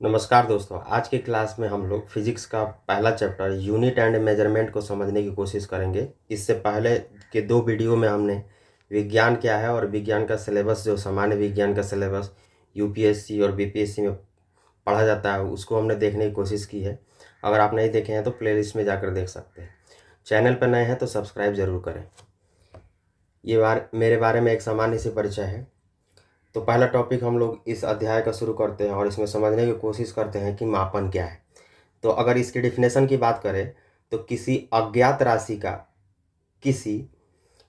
नमस्कार दोस्तों। आज के क्लास में हम लोग फिजिक्स का पहला चैप्टर यूनिट एंड मेजरमेंट को समझने की कोशिश करेंगे। इससे पहले के दो वीडियो में हमने विज्ञान क्या है और विज्ञान का सिलेबस, जो सामान्य विज्ञान का सिलेबस यूपीएससी और बीपीएससी में पढ़ा जाता है, उसको हमने देखने की कोशिश की है। अगर आप नहीं देखे हैं तो प्लेलिस्ट में जाकर देख सकते हैं। चैनल पर नए हैं तो सब्सक्राइब ज़रूर करें। मेरे बारे में एक सामान्य सी परिचय है। तो पहला टॉपिक हम लोग इस अध्याय का शुरू करते हैं और इसमें समझने की कोशिश करते हैं कि मापन क्या है। तो अगर इसकी डेफिनेशन की बात करें तो किसी अज्ञात राशि का किसी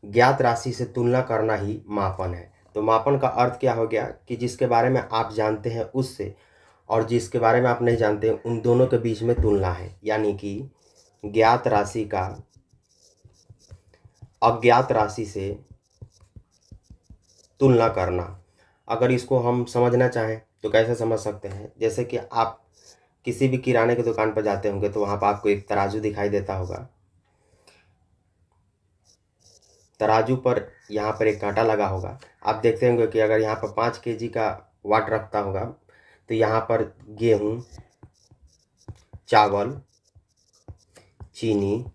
ज्ञात राशि से तुलना करना ही मापन है। तो मापन का अर्थ क्या हो गया कि जिसके बारे में आप जानते हैं उससे और जिसके बारे में आप नहीं जानते उन दोनों के बीच में तुलना है। यानी कि ज्ञात राशि का अज्ञात राशि से तुलना करना। अगर इसको हम समझना चाहें तो कैसे समझ सकते हैं, जैसे कि आप किसी भी किराने की दुकान पर जाते होंगे तो वहाँ पर आपको एक तराजू दिखाई देता होगा। तराजू पर यहाँ पर एक कांटा लगा होगा। आप देखते होंगे कि अगर यहाँ पर 5 केजी का वाट रखता होगा तो यहाँ पर गेहूँ, चावल, चीनी,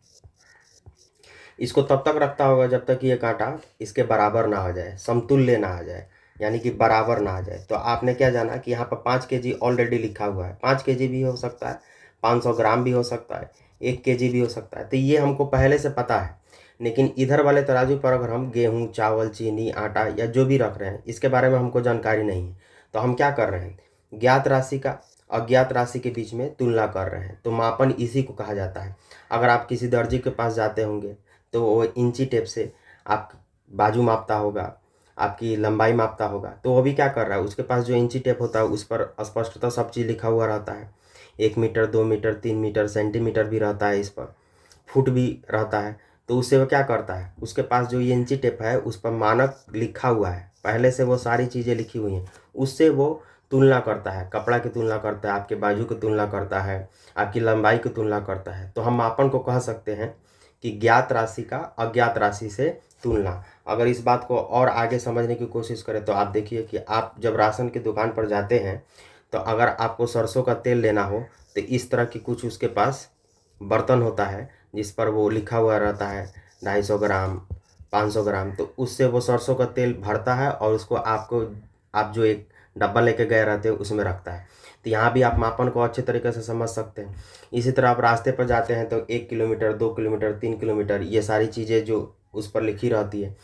इसको तब तक रखता होगा जब तक ये कांटा इसके बराबर ना हो जाए, समतुल्य ना आ जाए, यानी कि बराबर ना आ जाए। तो आपने क्या जाना कि यहाँ पर 5 केजी ऑलरेडी लिखा हुआ है। 5 केजी भी हो सकता है, 500 ग्राम भी हो सकता है, 1 केजी भी हो सकता है। तो ये हमको पहले से पता है। लेकिन इधर वाले तराजू पर अगर हम गेहूँ, चावल, चीनी, आटा या जो भी रख रहे हैं, इसके बारे में हमको जानकारी नहीं है। तो हम क्या कर रहे हैं, ज्ञात राशि का अज्ञात राशि के बीच में तुलना कर रहे हैं। तो मापन इसी को कहा जाता है। अगर आप किसी दर्जी के पास जाते होंगे तो वो इंची टेप से आप बाजू मापता होगा, आपकी लंबाई मापता होगा। तो वो भी क्या कर रहा है, उसके पास जो इंची टेप होता है उस पर स्पष्टता सब चीज़ लिखा हुआ रहता है। 1 मीटर, 2 मीटर, 3 मीटर, सेंटीमीटर भी रहता है, इस पर फुट भी रहता है। तो उससे वो क्या करता है, उसके पास जो ये इंची टेप है उस पर मानक लिखा हुआ है, पहले से वो सारी चीज़ें लिखी हुई हैं। उससे वो तुलना करता है, कपड़ा की तुलना करता है, आपके बाजू की तुलना करता है, आपकी लंबाई की तुलना करता है। तो हम मापन को कह सकते हैं कि ज्ञात राशि का अज्ञात राशि से तुलना। अगर इस बात को और आगे समझने की कोशिश करें तो आप देखिए कि आप जब राशन की दुकान पर जाते हैं तो अगर आपको सरसों का तेल लेना हो तो इस तरह की कुछ उसके पास बर्तन होता है जिस पर वो लिखा हुआ रहता है 250 ग्राम, 500 ग्राम। तो उससे वो सरसों का तेल भरता है और उसको आप जो एक डब्बा लेके गए रहते हैं उसमें रखता है। तो यहाँ भी आप मापन को अच्छे तरीके से समझ सकते हैं। इसी तरह आप रास्ते पर जाते हैं तो 1 किलोमीटर, 2 किलोमीटर, 3 किलोमीटर, ये सारी चीज़ें जो उस पर लिखी रहती है,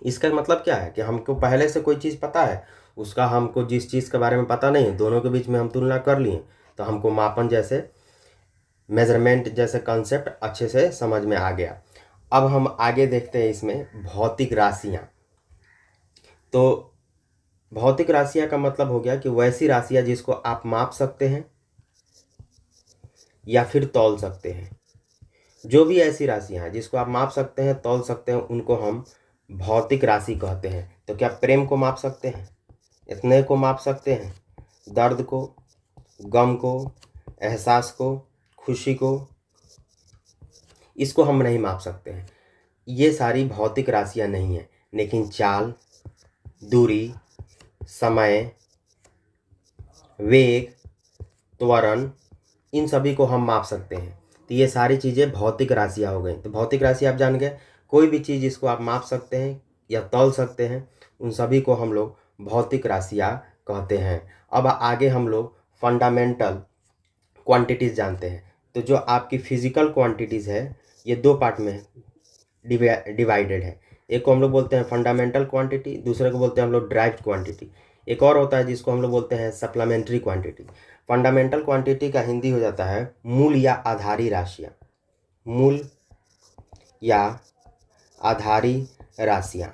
इसका मतलब क्या है कि हमको पहले से कोई चीज़ पता है, उसका हमको जिस चीज़ के बारे में पता नहीं है, दोनों के बीच में हम तुलना कर लिए तो हमको मापन जैसे, मेजरमेंट जैसे कॉन्सेप्ट अच्छे से समझ में आ गया। अब हम आगे देखते हैं इसमें भौतिक राशियाँ। तो भौतिक राशियाँ का मतलब हो गया कि वैसी राशियाँ जिसको आप माप सकते हैं या फिर तौल सकते हैं। जो भी ऐसी राशियाँ हैं जिसको आप माप सकते हैं, तौल सकते हैं, उनको हम भौतिक राशि कहते हैं। तो क्या प्रेम को माप सकते हैं, स्नेह को माप सकते हैं, दर्द को, गम को, एहसास को, खुशी को, इसको हम नहीं माप सकते हैं। ये सारी भौतिक राशियाँ नहीं हैं। लेकिन चाल, दूरी, समय, वेग, त्वरण, इन सभी को हम माप सकते हैं। तो ये सारी चीज़ें भौतिक राशियाँ हो गई। तो भौतिक राशि आप जान गए, कोई भी चीज़ जिसको आप माप सकते हैं या तौल सकते हैं, उन सभी को हम लोग भौतिक राशियाँ कहते हैं। अब आगे हम लोग फंडामेंटल क्वांटिटीज़ जानते हैं। तो जो आपकी फिजिकल क्वांटिटीज़ है ये दो पार्ट में डिवाइडेड है। एक को हम लोग बोलते हैं फंडामेंटल क्वांटिटी, दूसरे को बोलते हैं हम लोग डायरेक्ट क्वांटिटी। एक और होता है जिसको हम लोग बोलते हैं सप्लीमेंट्री क्वांटिटी। फंडामेंटल क्वांटिटी का हिंदी हो जाता है मूल या आधारी राशियाँ। मूल या आधारी राशियाँ,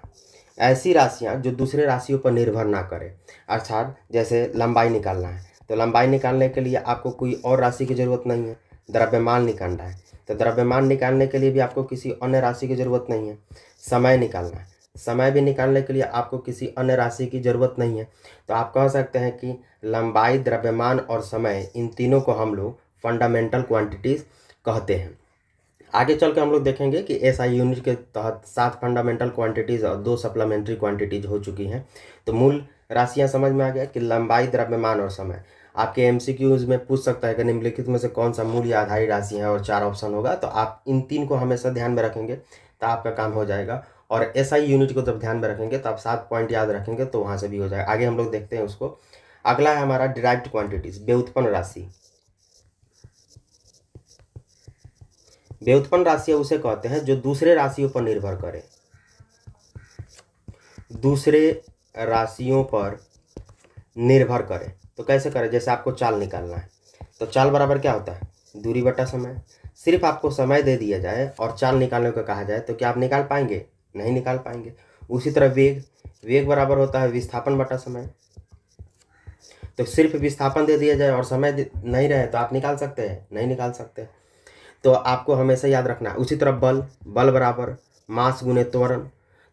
ऐसी राशियाँ जो दूसरे राशियों पर निर्भर ना करें। अर्थात जैसे लंबाई निकालना है तो लंबाई निकालने के लिए आपको कोई और राशि की ज़रूरत नहीं है। द्रव्यमान निकालना है तो द्रव्यमान निकालने के लिए भी आपको किसी अन्य राशि की ज़रूरत नहीं है। समय निकालना है, समय भी निकालने के लिए आपको किसी अन्य राशि की ज़रूरत नहीं है। तो आप कह सकते हैं कि लंबाई, द्रव्यमान और समय, इन तीनों को हम लोग फंडामेंटल क्वांटिटीज़ कहते हैं। आगे चल के हम लोग देखेंगे कि एसआई यूनिट के तहत 7 फंडामेंटल क्वांटिटीज़ और 2 सप्लीमेंट्री क्वांटिटीज़ हो चुकी हैं। तो मूल राशियां समझ में आ गया कि लंबाई, द्रव्यमान और समय। आपके एमसीक्यूज में पूछ सकता है कि निम्नलिखित में से कौन सा मूल या आधारी राशि है, और 4 ऑप्शन होगा। तो आप इन 3 को हमेशा ध्यान में रखेंगे तो आपका काम हो जाएगा। और एसआई यूनिट को जब ध्यान में रखेंगे तो आप 7 पॉइंट याद रखेंगे तो वहाँ से भी हो जाएगा। आगे हम लोग देखते हैं उसको। अगला है हमारा डिराइव्ड क्वांटिटीज, व्युत्पन्न राशि। व्युत्पन्न राशियाँ उसे कहते हैं जो दूसरे राशियों पर निर्भर करे, दूसरे राशियों पर निर्भर करे। तो कैसे करें? जैसे आपको चाल निकालना है तो चाल बराबर क्या होता है? दूरी बटा समय। सिर्फ आपको समय दे दिया जाए और चाल निकालने को कहा जाए तो क्या आप निकाल पाएंगे? नहीं निकाल पाएंगे। उसी तरह वेग, वेग बराबर होता है विस्थापन बटा समय। तो सिर्फ विस्थापन दे दिया जाए और समय नहीं रहे तो आप निकाल सकते हैं? नहीं निकाल सकते। तो आपको हमेशा याद रखना है। उसी तरह बल, बल बराबर मास गुने त्वरण।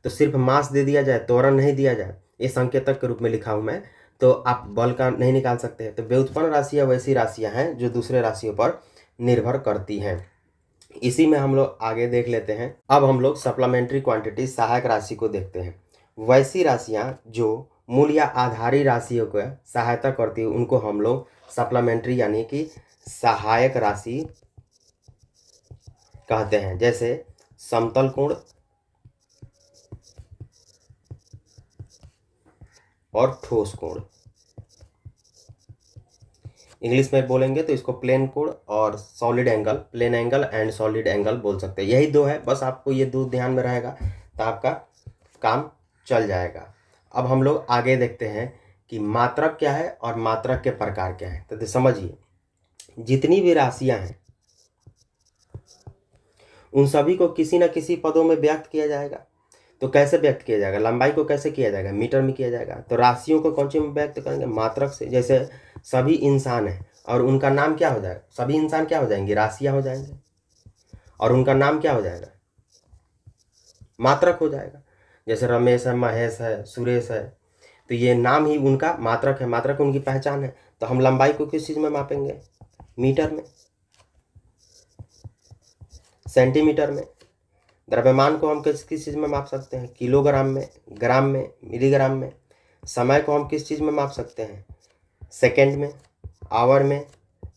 तो सिर्फ मास दे दिया जाए, त्वरण नहीं दिया जाए, ये संकेतक के रूप में लिखा हूं मैं, तो आप बल का नहीं निकाल सकते हैं। तो व्युत्पन्न राशियाँ वैसी राशियाँ हैं जो दूसरे राशियों पर निर्भर करती हैं। इसी में हम लोग आगे देख लेते हैं। अब हम लोग सप्लीमेंट्री क्वांटिटी, सहायक राशि को देखते हैं। वैसी राशियाँ जो मूल या आधारी राशियों को सहायता करती है उनको हम लोग सप्लीमेंट्री यानी कि सहायक राशि कहते हैं। जैसे समतल कोण और ठोस कोण। इंग्लिश में बोलेंगे तो इसको प्लेन कोण और solid angle, plane angle and solid angle बोल सकते हैं। यही दो है, बस आपको ये दो ध्यान में रहेगा तो आपका काम चल जाएगा। अब हम लोग आगे देखते हैं कि मात्रक क्या है और मात्रक के प्रकार क्या है। तो समझिए, जितनी भी राशियां हैं उन सभी को किसी न किसी पदों में व्यक्त किया जाएगा। तो कैसे व्यक्त किया जाएगा? लंबाई को कैसे किया जाएगा? मीटर में किया जाएगा। तो राशियों को कौन सी में व्यक्त करेंगे? मात्रक से। जैसे सभी इंसान हैं और उनका नाम क्या हो जाएगा? सभी इंसान क्या हो जाएंगे? राशियां हो जाएंगे और उनका नाम क्या हो जाएगा? मात्रक हो जाएगा। जैसे रमेश है, महेश है, सुरेश है, तो ये नाम ही उनका मात्रक है, मात्रक उनकी पहचान है। तो हम लंबाई को किस चीज़ में मापेंगे? मीटर में, सेंटीमीटर में। द्रव्यमान को हम किस किस चीज़ में माप सकते हैं? किलोग्राम में, ग्राम में, मिलीग्राम में। समय को हम किस चीज़ में माप सकते हैं? सेकंड में, आवर में,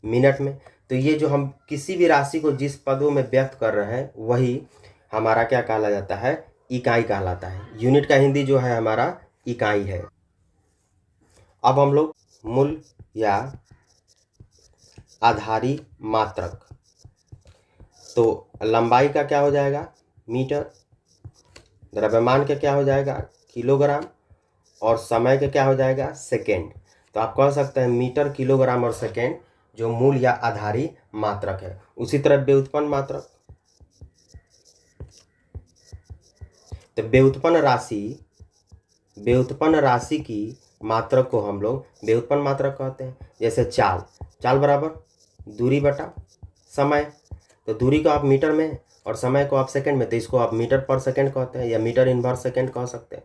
मिनट में। तो ये जो हम किसी भी राशि को जिस पदों में व्यक्त कर रहे हैं वही हमारा क्या कहला जाता है? इकाई कहलाता है। यूनिट का हिंदी जो है हमारा इकाई है। अब हम लोग मूल या आधारी मात्रक। तो लंबाई का क्या हो जाएगा? मीटर। द्रव्यमान का क्या हो जाएगा? किलोग्राम। और समय का क्या हो जाएगा? सेकेंड। तो आप कह सकते हैं मीटर, किलोग्राम और सेकेंड जो मूल या आधारी मात्रक है। उसी तरह व्युत्पन्न मात्रक। तो व्युत्पन्न राशि की मात्रक को हम लोग व्युत्पन्न मात्रक कहते हैं। जैसे चाल, चाल बराबर दूरी बटा समय। तो दूरी को आप मीटर में और समय को आप सेकंड में, तो इसको आप मीटर पर सेकंड कहते हैं या मीटर इनवर्स सेकंड कह सकते हैं।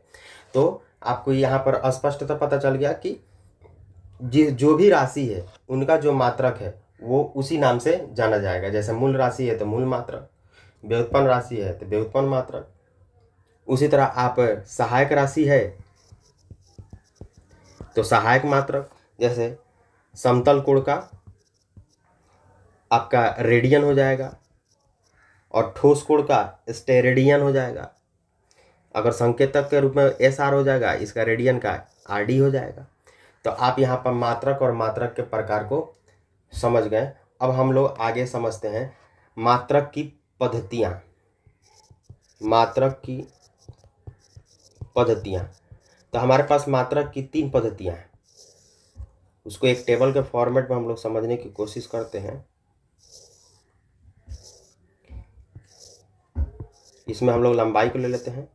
तो आपको यहाँ पर स्पष्टता पता चल गया कि जो भी राशि है उनका जो मात्रक है वो उसी नाम से जाना जाएगा। जैसे मूल राशि है तो मूल मात्रक, व्युत्पन्न राशि है तो व्युत्पन्न मात्रक। उसी तरह आप सहायक राशि है तो सहायक मात्रक। जैसे समतल कोण का आपका रेडियन हो जाएगा और ठोस कोण का स्टेरेडियन हो जाएगा। अगर संकेतक के रूप में एस आर हो जाएगा, इसका रेडियन का आर डी हो जाएगा। तो आप यहाँ पर मात्रक और मात्रक के प्रकार को समझ गए। अब हम लोग आगे समझते हैं मात्रक की पद्धतियाँ। मात्रक की पद्धतियाँ, तो हमारे पास मात्रक की 3 पद्धतियाँ हैं। उसको एक टेबल के फॉर्मेट में हम लोग समझने की कोशिश करते हैं। इसमें हम लोग लंबाई को ले लेते हैं,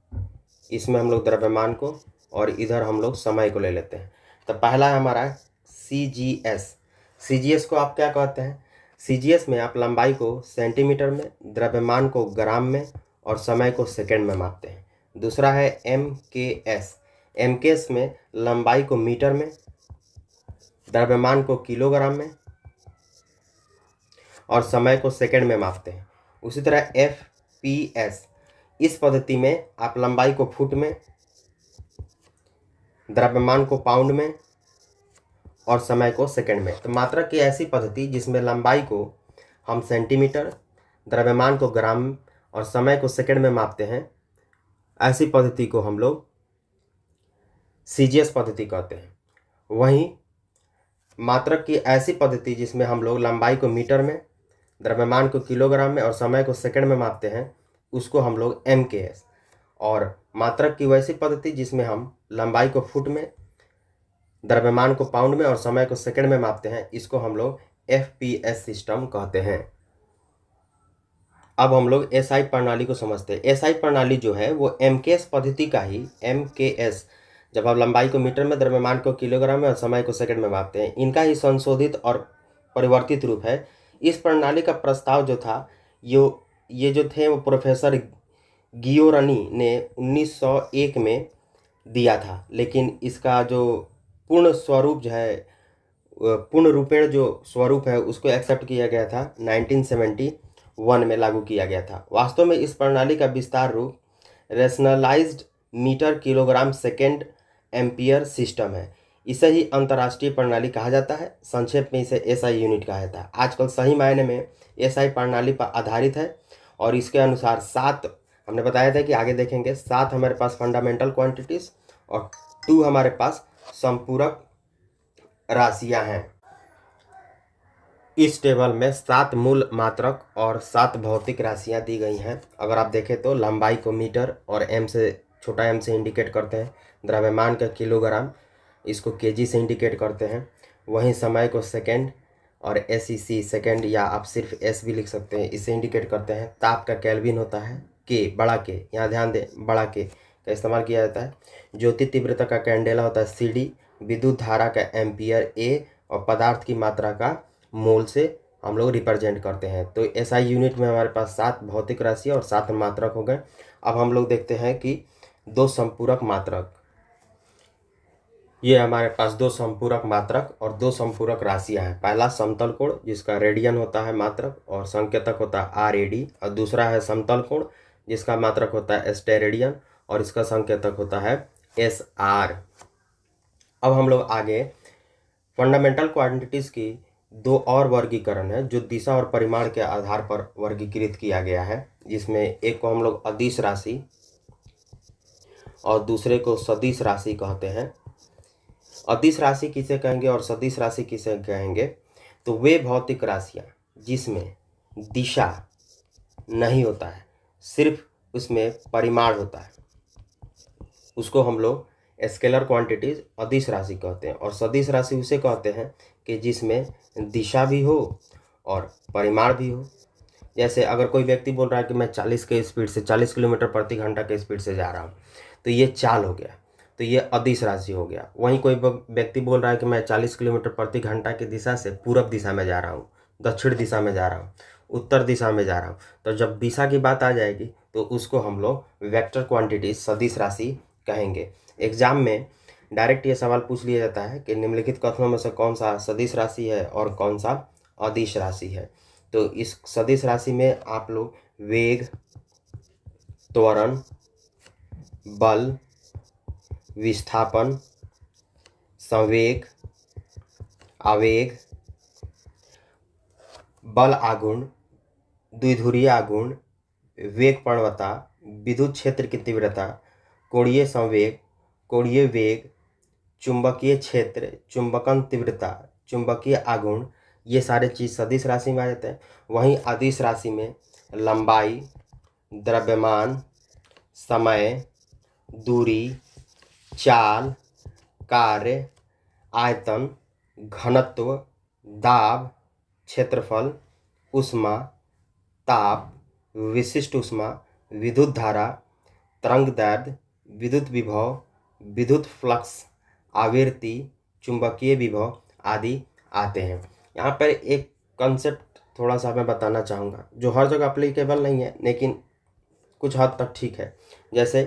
इसमें हम लोग द्रव्यमान को, और इधर हम लोग समय को ले लेते हैं। तो पहला है हमारा CGS। CGS को आप क्या कहते हैं? CGS में आप लंबाई को सेंटीमीटर में, द्रव्यमान को ग्राम में और समय को सेकंड में मापते हैं। दूसरा है MKS। MKS में लंबाई को मीटर में, द्रव्यमान को किलोग्राम में और समय को सेकंड में मापते हैं। उसी तरह FPS, इस पद्धति में आप लंबाई को फुट में, द्रव्यमान को पाउंड में और समय को सेकंड में। तो मात्रक की ऐसी पद्धति जिसमें लंबाई को हम सेंटीमीटर, द्रव्यमान को ग्राम और समय को सेकंड में मापते हैं, ऐसी पद्धति को हम लोग सीजीएस पद्धति कहते हैं। वहीं मात्रक की ऐसी पद्धति जिसमें हम लोग लंबाई को मीटर में, द्रव्यमान को किलोग्राम में और समय को सेकंड में मापते हैं, उसको हम लोग एमकेएस। और मात्रक की वैसी पद्धति जिसमें हम लंबाई को फुट में, द्रव्यमान को पाउंड में और समय को सेकंड में मापते हैं, इसको हम लोग एफपीएस सिस्टम कहते हैं। अब हम लोग एसआई प्रणाली को समझते हैं। एसआई प्रणाली जो है वो एमकेएस पद्धति का ही, एमकेएस, जब आप लंबाई को मीटर में, द्रव्यमान को किलोग्राम में और समय को सेकंड में मापते हैं, इनका ही संशोधित और परिवर्तित रूप है। इस प्रणाली का प्रस्ताव जो था ये जो थे वो प्रोफेसर गियोरनी ने 1901 में दिया था, लेकिन इसका जो पूर्ण स्वरूप जो है, पूर्ण रूपेण जो स्वरूप है, उसको एक्सेप्ट किया गया था 1971 में लागू किया गया था। वास्तव में इस प्रणाली का विस्तार रूप rationalised metre kilogram second ampere system है। इसे ही अंतर्राष्ट्रीय प्रणाली कहा जाता है। संक्षेप में इसे एसआई यूनिट कहा जाता है। आजकल सही मायने में एसआई प्रणाली पर आधारित है और इसके अनुसार 7, हमने बताया था कि आगे देखेंगे, 7 हमारे पास फंडामेंटल क्वांटिटीज और 2 हमारे पास संपूरक राशियां हैं। इस टेबल में 7 मूल मात्रक और 7 भौतिक राशियां दी गई हैं। अगर आप देखें तो लंबाई को मीटर और एम से, छोटा एम से इंडिकेट करते हैं, द्रव्यमान का किलोग्राम, इसको केजी से इंडिकेट करते हैं, वहीं समय को सेकंड और एसईसी सेकंड, या आप सिर्फ एस भी लिख सकते हैं, इसे इंडिकेट करते हैं। ताप का केल्विन होता है, के, बड़ा के, यहाँ ध्यान दें, बड़ा के का इस्तेमाल किया जाता है। ज्योति तीव्रता का कैंडेला होता है सीडी, विद्युत धारा का एम्पियर ए, और पदार्थ की मात्रा का मोल से हम लोग रिप्रेजेंट करते हैं। तो एसआई यूनिट में हमारे पास 7 भौतिक राशि और 7 मात्रक हो गए। अब हम लोग देखते हैं कि 2 संपूरक मात्रक, ये हमारे पास 2 संपूरक मात्रक और 2 संपूरक राशियां हैं। पहला समतल कोण जिसका रेडियन होता है मात्रक और संकेतक होता है आरएडी, और दूसरा है समतल कोण जिसका मात्रक होता है स्टेरेडियन और इसका संकेतक होता है एसआर। अब हम लोग आगे फंडामेंटल क्वांटिटीज की 2 और वर्गीकरण है जो दिशा और परिमाण के आधार पर वर्गीकृत किया गया है, जिसमें एक को हम लोग अदिश राशि और दूसरे को सदिश राशि कहते हैं। अदिश राशि किसे कहेंगे और सदिश राशि किसे कहेंगे? तो वे भौतिक राशियां जिसमें दिशा नहीं होता है, सिर्फ उसमें परिमाण होता है, उसको हम लोग स्केलर क्वांटिटीज अदिश राशि कहते हैं। और सदिश राशि उसे कहते हैं कि जिसमें दिशा भी हो और परिमाण भी हो। जैसे अगर कोई व्यक्ति बोल रहा है कि मैं 40 के स्पीड से, 40 किलोमीटर प्रति घंटा के स्पीड से जा रहा हूँ, तो ये चाल हो गया, तो ये अदिश राशि हो गया। वहीं कोई व्यक्ति बोल रहा है कि मैं 40 किलोमीटर प्रति घंटा की दिशा से पूरब दिशा में जा रहा हूँ, दक्षिण दिशा में जा रहा हूँ, उत्तर दिशा में जा रहा हूँ, तो जब दिशा की बात आ जाएगी तो उसको हम लोग वेक्टर क्वांटिटी सदिश राशि कहेंगे। एग्जाम में डायरेक्ट ये सवाल पूछ लिया जाता है कि निम्नलिखित कथनों में से कौन सा सदिश राशि है और कौन सा अदिश राशि है। तो इस सदिश राशि में आप लोग वेग, त्वरण, बल, विस्थापन, संवेग, आवेग, बल आघूर्ण, द्विध्रुवीय आघूर्ण, वेग प्रवणता, विद्युत क्षेत्र की तीव्रता, कोणीय संवेग, कोणीय वेग, चुंबकीय क्षेत्र, चुंबकन तीव्रता, चुंबकीय आघूर्ण, ये सारे चीज़ सदिश राशि में आ जाते हैं। वहीं अदिश राशि में लंबाई, द्रव्यमान, समय, दूरी, चाल, कार्य, आयतन, घनत्व, दाब, क्षेत्रफल, ऊष्मा, ताप, विशिष्ट ऊष्मा, विद्युत धारा, तरंग दैर्ध्य, विद्युत विभव, विद्युत फ्लक्स, आवृत्ति, चुंबकीय विभव आदि आते हैं। यहाँ पर एक कॉन्सेप्ट थोड़ा सा मैं बताना चाहूँगा जो हर जगह अप्लीकेबल नहीं है, लेकिन कुछ हद तक ठीक है। जैसे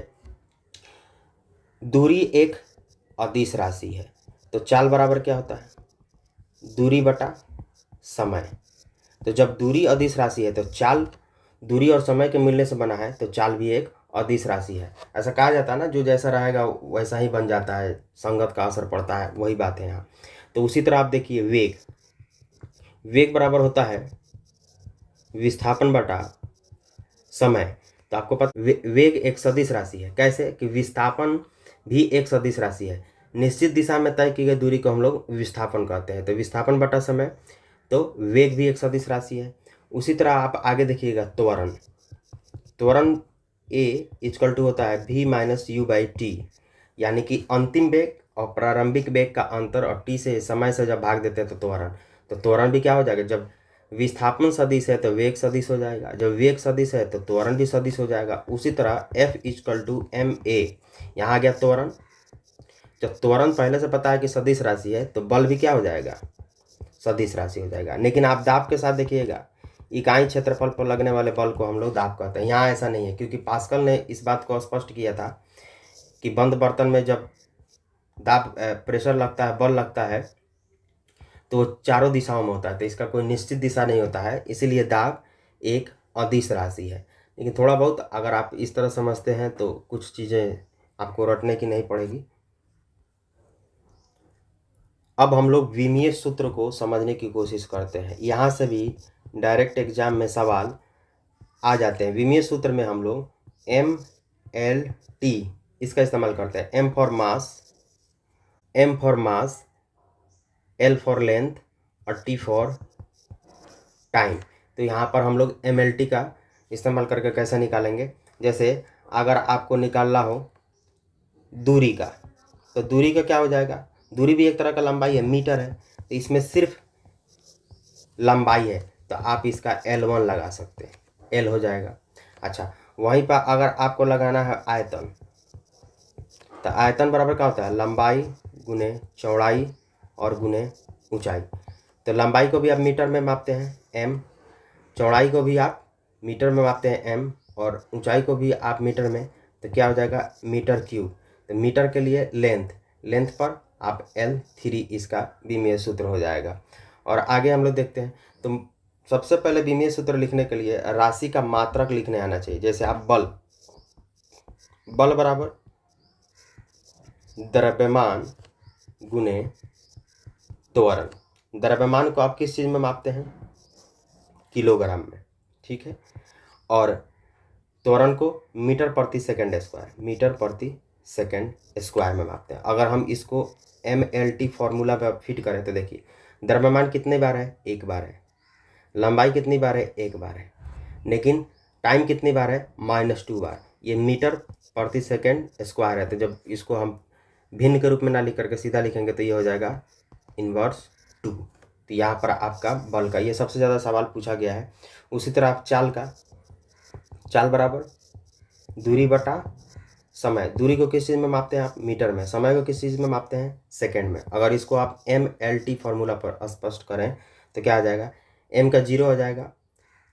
दूरी एक अदिश राशि है, तो चाल बराबर क्या होता है? दूरी बटा समय। तो जब दूरी अदिश राशि है तो चाल दूरी और समय के मिलने से बना है, तो चाल भी एक अदिश राशि है। ऐसा कहा जाता है ना, जो जैसा रहेगा वैसा ही बन जाता है, संगत का असर पड़ता है, वही बात है यहाँ। तो उसी तरह आप देखिए वेग, वेग बराबर होता है विस्थापन बटा समय। तो आपको पता वेग एक सदिश राशि है। कैसे कि विस्थापन भी एक सदिश राशि है। निश्चित दिशा में तय की गई दूरी को हम लोग विस्थापन कहते हैं। तो विस्थापन बटा समय, तो वेग भी एक सदिश राशि है। उसी तरह आप आगे देखिएगा त्वरण, त्वरण ए इक्वल टू होता है v minus you by T, यानी कि अंतिम वेग और प्रारंभिक वेग का अंतर और टी से समय से जब भाग देते हैं तो त्वरण। तो त्वरण भी क्या हो जाएगा, जब विस्थापन सदिश है तो वेग सदिश हो जाएगा, जब वेग सदिश है तो त्वरण भी सदिश हो जाएगा। उसी तरह F equal to m a, यहाँ आ गया त्वरण। जब त्वरण पहले से पता है कि सदिश राशि है तो बल भी क्या हो जाएगा, सदिश राशि हो जाएगा। लेकिन आप दाब के साथ देखिएगा, इकाई क्षेत्रफल पर लगने वाले बल को हम लोग दाब कहते हैं। यहाँ ऐसा नहीं है, क्योंकि पास्कल ने इस बात को स्पष्ट किया था कि बंद बर्तन में जब दाब प्रेशर लगता है, बल लगता है, तो वो चारों दिशाओं में होता है। तो इसका कोई निश्चित दिशा नहीं होता है, इसीलिए दाब एक अदिश राशि है। लेकिन थोड़ा बहुत अगर आप इस तरह समझते हैं तो कुछ चीज़ें आपको रटने की नहीं पड़ेगी। अब हम लोग विमीय सूत्र को समझने की कोशिश करते हैं। यहाँ से भी डायरेक्ट एग्जाम में सवाल आ जाते हैं। विमीय सूत्र में हम लोग MLT इसका इस्तेमाल करते हैं। M for mass, L for length और T फॉर टाइम। तो यहाँ पर हम लोग MLT का इस्तेमाल करके कैसे निकालेंगे, जैसे अगर आपको निकालना हो दूरी का, तो दूरी का क्या हो जाएगा, दूरी भी एक तरह का लंबाई है, मीटर है, तो इसमें सिर्फ लंबाई है तो आप इसका L1 लगा सकते हैं, L हो जाएगा। अच्छा, वहीं पर अगर आपको लगाना है आयतन, तो आयतन बराबर क्या होता है, लंबाई गुने चौड़ाई और गुने ऊंचाई। तो लंबाई को भी आप मीटर में मापते हैं m, चौड़ाई को भी आप मीटर में मापते हैं m, और ऊंचाई को भी आप मीटर में, तो क्या हो जाएगा मीटर क्यूब। तो मीटर के लिए लेंथ पर आप L3 इसका विमीय सूत्र हो जाएगा। और आगे हम लोग देखते हैं, तो सबसे पहले विमीय सूत्र लिखने के लिए राशि का मात्रक लिखने आना चाहिए। जैसे आप बल बराबर द्रव्यमान गुने त्वरण। द्रव्यमान को आप किस चीज़ में मापते हैं, किलोग्राम में, ठीक है। और त्वरण को मीटर प्रति सेकंड स्क्वायर में मापते हैं। अगर हम इसको MLT फॉर्मूला पर फिट करें तो देखिए, द्रव्यमान कितने बार है, एक बार है, लंबाई कितनी बार है, एक बार है, लेकिन टाइम कितनी बार है, -2 बार। ये मीटर प्रति सेकंड स्क्वायर है। तो जब इसको हम भिन्न के रूप में ना लिख करके सीधा लिखेंगे तो ये हो जाएगा इनवर्स 2। तो यहाँ पर आपका बल का ये सबसे ज़्यादा सवाल पूछा गया है। उसी तरह आप चाल बराबर दूरी बटा समय। दूरी को किस चीज़ में मापते हैं आप, मीटर में। समय को किस चीज़ में मापते हैं, सेकंड में। अगर इसको आप MLT फॉर्मूला पर स्पष्ट करें तो क्या आ जाएगा, m का 0 हो जाएगा,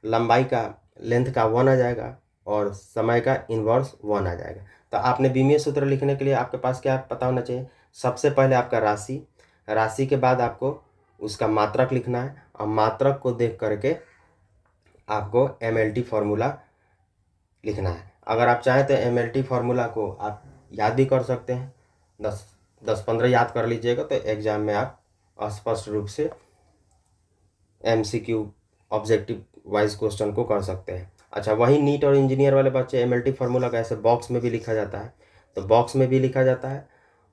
लंबाई का लेंथ का 1 आ जाएगा, और समय का इन्वर्स 1 आ जाएगा। तो आपने विमीय सूत्र लिखने के लिए आपके पास क्या पता होना चाहिए, सबसे पहले आपका राशि के बाद आपको उसका मात्रक लिखना है, और मात्रक को देख करके आपको MLT फॉर्मूला लिखना है। अगर आप चाहें तो MLT फार्मूला को आप याद भी कर सकते हैं, 10-15 याद कर लीजिएगा तो एग्जाम में आप स्पष्ट रूप से MCQ ऑब्जेक्टिव वाइज क्वेश्चन को कर सकते हैं। अच्छा, वही नीट और इंजीनियर वाले बच्चे MLT फार्मूला का ऐसे बॉक्स में भी लिखा जाता है, तो बॉक्स में भी लिखा जाता है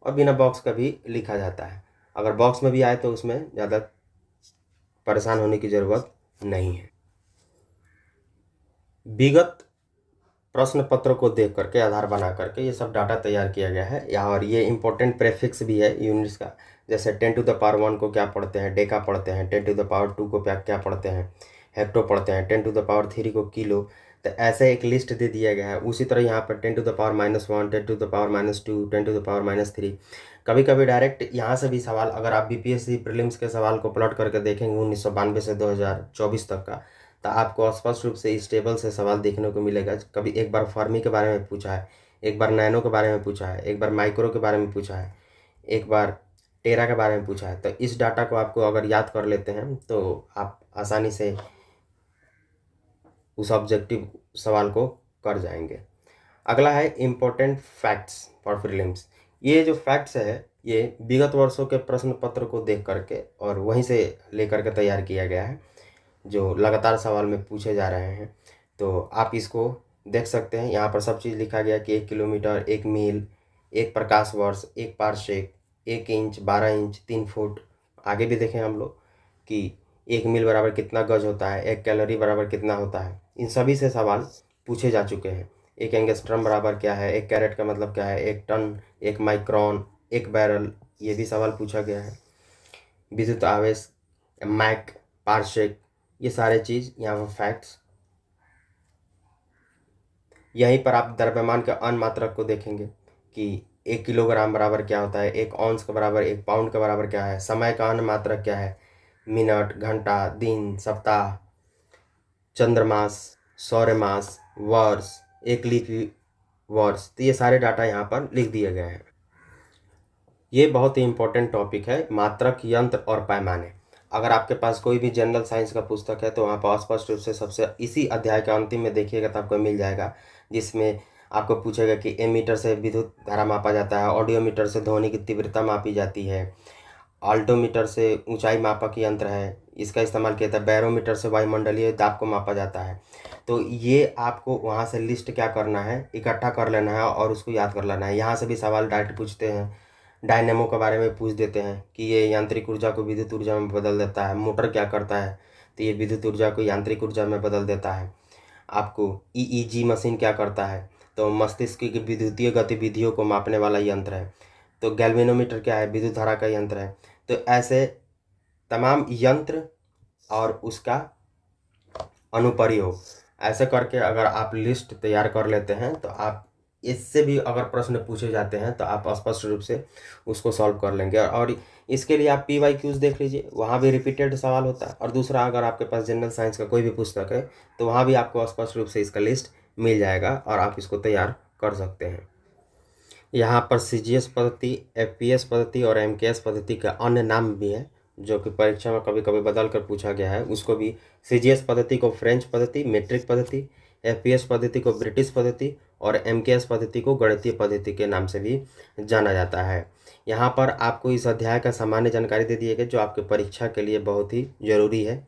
और बिना बॉक्स का भी लिखा जाता है। अगर बॉक्स में भी आए तो उसमें ज़्यादा परेशान होने की ज़रूरत नहीं है। विगत प्रश्न पत्र को देख करके आधार बना करके ये सब डाटा तैयार किया गया है। और ये इंपॉर्टेंट प्रेफिक्स भी है यूनिट्स का, जैसे 10⁻1 को क्या पढ़ते हैं, डेका पढ़ते हैं, 10⁻2 को क्या पढ़ते हैं, हेक्टो पढ़ते हैं, 10⁻3 को किलो। तो ऐसे एक लिस्ट दे दिया गया है। उसी तरह यहाँ पर 10⁻1, 10⁻2, 10⁻3। कभी कभी डायरेक्ट यहाँ से भी सवाल, अगर आप BPSC प्रीलिम्स के सवाल को प्लॉट करके देखेंगे 1992 से 2024 तक का, तो आपको स्पष्ट रूप से इस टेबल से सवाल देखने को मिलेगा। कभी एक बार फर्मी के बारे में पूछा है, एक बार नैनो के बारे में पूछा है, एक बार माइक्रो के बारे में पूछा है, एक बार टेरा के बारे में पूछा है। तो इस डाटा को आपको अगर याद कर लेते हैं तो आप आसानी से उस ऑब्जेक्टिव सवाल को कर जाएंगे। अगला है इम्पोर्टेंट फैक्ट्स फॉर प्रीलिम्स। ये जो फैक्ट्स है ये विगत वर्षों के प्रश्न पत्र को देख करके और वहीं से लेकर के तैयार किया गया है, जो लगातार सवाल में पूछे जा रहे हैं। तो आप इसको देख सकते हैं। यहाँ पर सब चीज़ लिखा गया कि 1 किलोमीटर, 1 मील, 1 प्रकाश वर्ष, 1 पारसेक, 1 इंच, 12 इंच, 3 फुट। आगे भी देखें हम लोग कि 1 मील बराबर कितना गज होता है, 1 कैलोरी बराबर कितना होता है। इन सभी से सवाल पूछे जा चुके हैं। 1 एंगस्ट्रम बराबर क्या है, 1 कैरेट का मतलब क्या है, 1 टन, 1 माइक्रोन, 1 बैरल, ये भी सवाल पूछा गया है। विद्युत आवेश, मैक, पारसेक, ये सारे चीज़ यहाँ पर फैक्ट्स। यहीं पर आप द्रव्यमान के अन्य मात्रक को देखेंगे कि 1 किलोग्राम बराबर क्या होता है, 1 औंस के बराबर, 1 पाउंड के बराबर क्या है, समय का अन्य मात्रक क्या है, मिनट, घंटा, दिन, सप्ताह, चंद्रमास, सौरमास, वर्ष, 1 लीप वर्ष। तो ये सारे डाटा यहाँ पर लिख दिए गए हैं। ये बहुत ही इंपॉर्टेंट टॉपिक है, मात्रक, यंत्र और पैमाने। अगर आपके पास कोई भी जनरल साइंस का पुस्तक है तो वहाँ पर स्पष्ट रूप से सबसे इसी अध्याय के अंतिम में देखिएगा तो आपको मिल जाएगा, जिसमें आपको पूछेगा कि एमीटर से विद्युत धारा मापा जाता है, ऑडियोमीटर से ध्वनि की तीव्रता मापी जाती है, आल्टोमीटर से ऊंचाई मापक यंत्र है, इसका इस्तेमाल किया जाता है, बैरोमीटर से वायुमंडलीय दाब को मापा जाता है। तो ये आपको वहाँ से लिस्ट क्या करना है, इकट्ठा कर लेना है और उसको याद कर लेना है। यहाँ से भी सवाल डायरेक्ट पूछते हैं, डायनेमो के बारे में पूछ देते हैं कि ये यांत्रिक ऊर्जा को विद्युत ऊर्जा में बदल देता है। मोटर क्या करता है, तो ये विद्युत ऊर्जा को यांत्रिक ऊर्जा में बदल देता है। आपको ईईजी मशीन क्या करता है, तो मस्तिष्क की विद्युतीय गतिविधियों को मापने वाला यंत्र है। तो गैल्वेनोमीटर क्या है, विद्युत धारा का यंत्र है। तो ऐसे तमाम यंत्र और उसका अनुप्रयोग, ऐसे करके अगर आप लिस्ट तैयार कर लेते हैं तो आप इससे भी अगर प्रश्न पूछे जाते हैं तो आप स्पष्ट रूप से उसको सॉल्व कर लेंगे। और इसके लिए आप PYQs देख लीजिए, वहाँ भी रिपीटेड सवाल होता है। और दूसरा, अगर आपके पास जनरल साइंस का कोई भी पुस्तक है तो वहाँ भी आपको स्पष्ट रूप से इसका लिस्ट मिल जाएगा और आप इसको तैयार कर सकते हैं। यहाँ पर CGS पद्धति, FPS पद्धति और MKS पद्धति का अन्य नाम भी है, जो कि परीक्षा में कभी कभी बदल कर पूछा गया है। उसको भी CGS पद्धति को फ्रेंच पद्धति, मीट्रिक पद्धति, FPS पद्धति को ब्रिटिश पद्धति और MKS पद्धति को गणितीय पद्धति के नाम से भी जाना जाता है। यहाँ पर आपको इस अध्याय का सामान्य जानकारी दे दिए गए, जो आपके परीक्षा के लिए बहुत ही ज़रूरी है।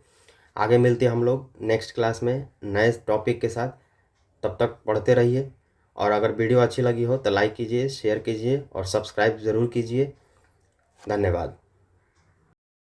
आगे मिलते हैं हम लोग नेक्स्ट क्लास में नए टॉपिक के साथ। तब तक पढ़ते रहिए, और अगर वीडियो अच्छी लगी हो तो लाइक कीजिए, शेयर कीजिए और सब्सक्राइब ज़रूर कीजिए। धन्यवाद।